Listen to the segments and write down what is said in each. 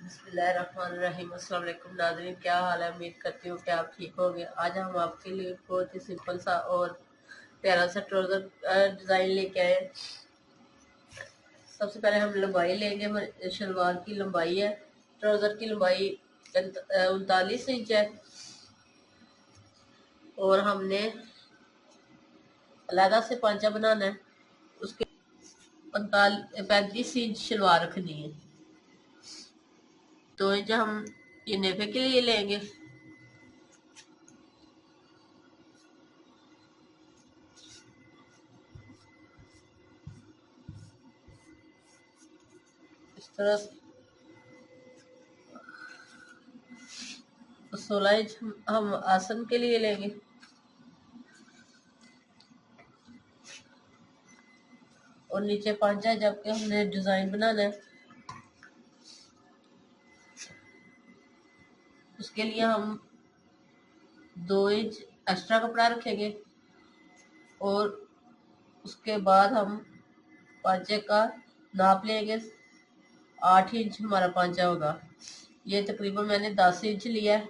बिस्मिल्लाहिर्रहमानिर्रहीम। अस्सलाम वालेकुम नाज़रीन, क्या हाल है? उम्मीद करती हूँ कि आप ठीक होंगे। आज हम आपके लिए बहुत ही सिंपल सा और प्यारा सा ट्राउज़र डिज़ाइन लेके आए। सबसे पहले हम लंबाई लेंगे। शलवार की लंबाई है, ट्राउज़र की लंबाई 39 इंच है और हमने अलहदा से पांचा बनाना है। उसके 35 इंच शलवार रखनी है। 2 इंच हम ये नेफे के लिए लेंगे। इस तरह 16 इंच हम आसन के लिए लेंगे और नीचे 5 है जबकि हमने डिज़ाइन बनाना है। उसके लिए हम 2 इंच एक्स्ट्रा कपड़ा रखेंगे और उसके बाद हम पांचे का नाप लेंगे। 8 इंच हमारा पांचा होगा। ये तकरीबन मैंने 10 इंच लिया है।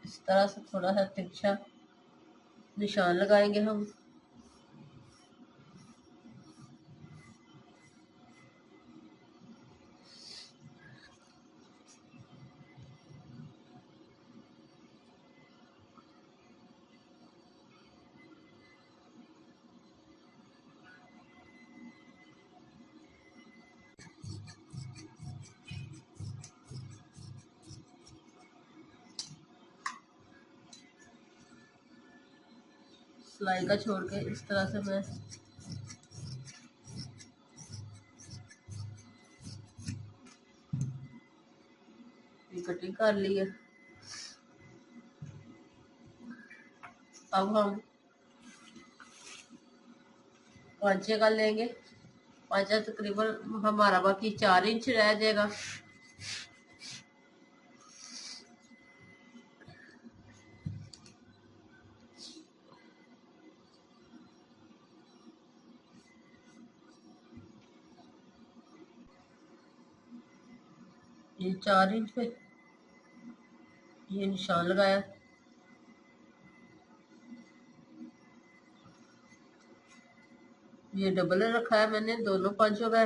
इस तरह से थोड़ा सा तिरछा निशान लगाएंगे हम। सिलाई का छोड़ के इस तरह से मैं कटिंग कर ली है। अब हम पांचे का लेंगे। पांचा तकरीबन हमारा बाकी 4 इंच रह जाएगा। ये 4 इंच पे ये निशान लगाया। ये डबल रखा है मैंने दोनों पांचों का।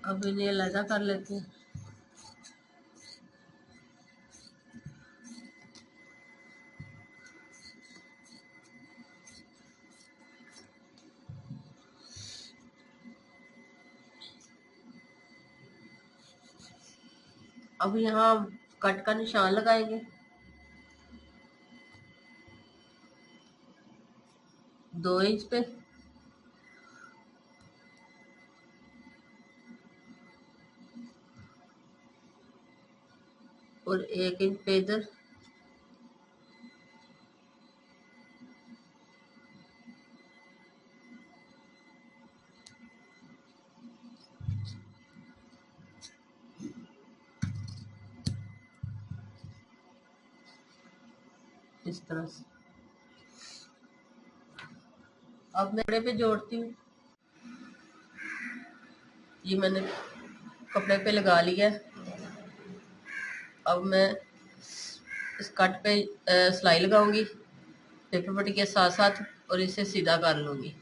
अब इन्हें अलग कर लेते हैं। अब यहाँ कट का निशान लगाएंगे 2 इंच पे और 1 इंच पे इधर। इस तरह से अब मैं कपड़े पे जोड़ती हूँ। ये मैंने कपड़े पे लगा लिया है। अब मैं इस कट पे सिलाई लगाऊंगी। पेपर पट्टी के साथ साथ और इसे सीधा कर लूँगी।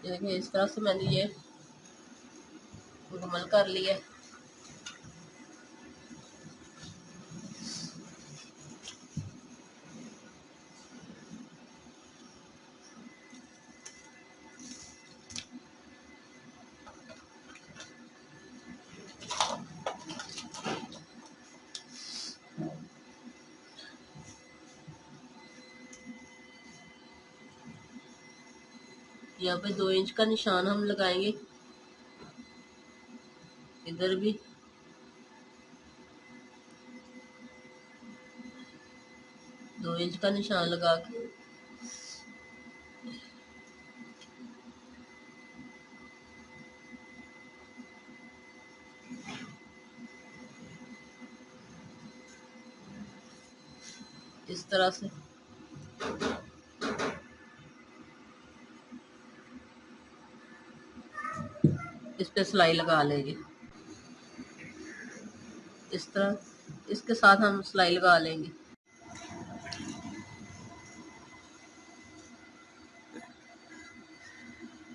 देखिए इस तरह से मैंने ये मुकम्मल कर लिया। यहाँ पे 2 इंच का निशान हम लगाएंगे, इधर भी 2 इंच का निशान लगा के इस तरह से इस पे सिलाई लगा लेंगे। इस तरह इसके साथ हम सिलाई लगा लेंगे।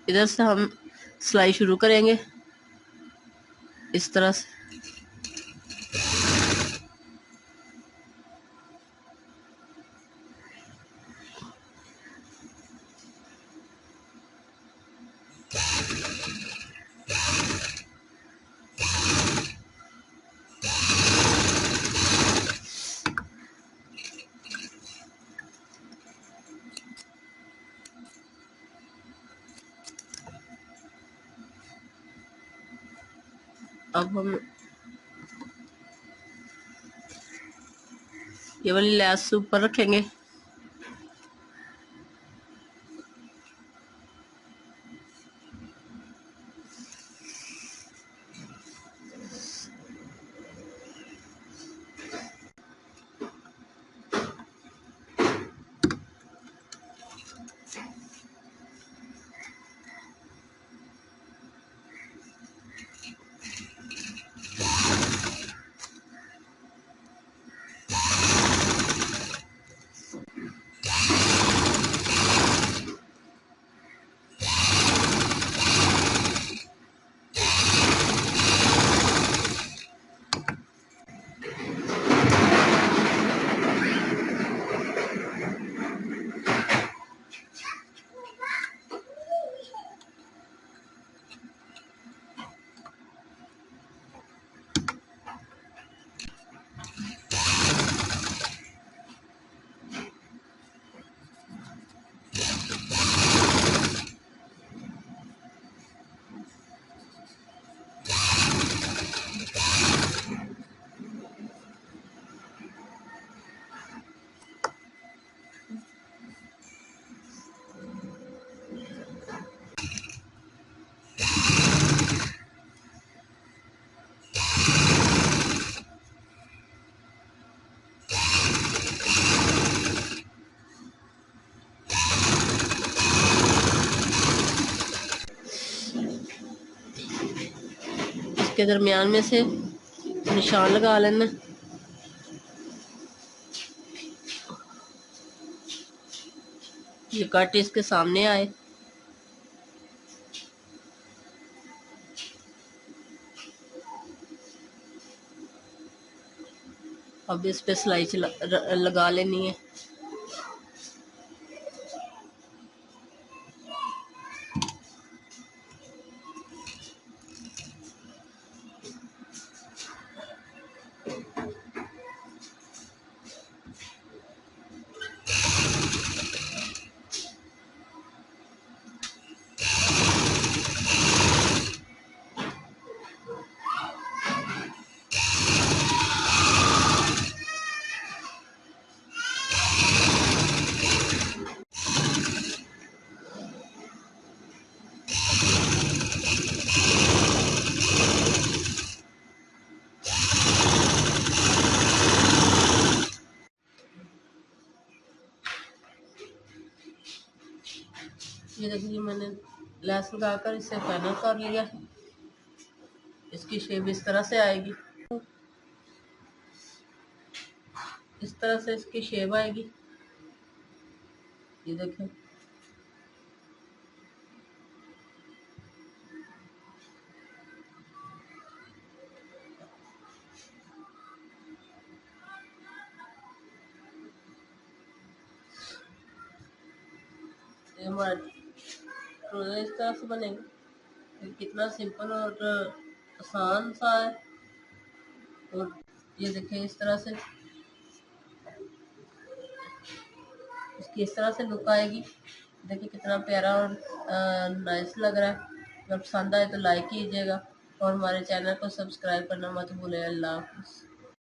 इधर से हम सिलाई शुरू करेंगे इस तरह से। अब हम ये वाली लैस ऊपर रखेंगे। इसके दरमियान में से निशान लगा लेना। ये कट इसके सामने आए। अब इस पे सिलाई लगा लेनी है। ये देखिए मैंने लेस लगाकर इसे पैनल कर लिया। इसकी शेप इस तरह से आएगी, इस तरह से इसकी शेप आएगी। ये देखें, ये हमारा ट्रोज़र इस तरह से बनेगा। कितना सिंपल और आसान सा है। और ये देखें इस तरह से इसकी इस तरह से लुक आएगी। देखिए कितना प्यारा और नाइस लग रहा है। अगर पसंद आए तो लाइक कीजिएगा और हमारे चैनल को सब्सक्राइब करना मत भूलें। अल्लाह हाफ़िज़।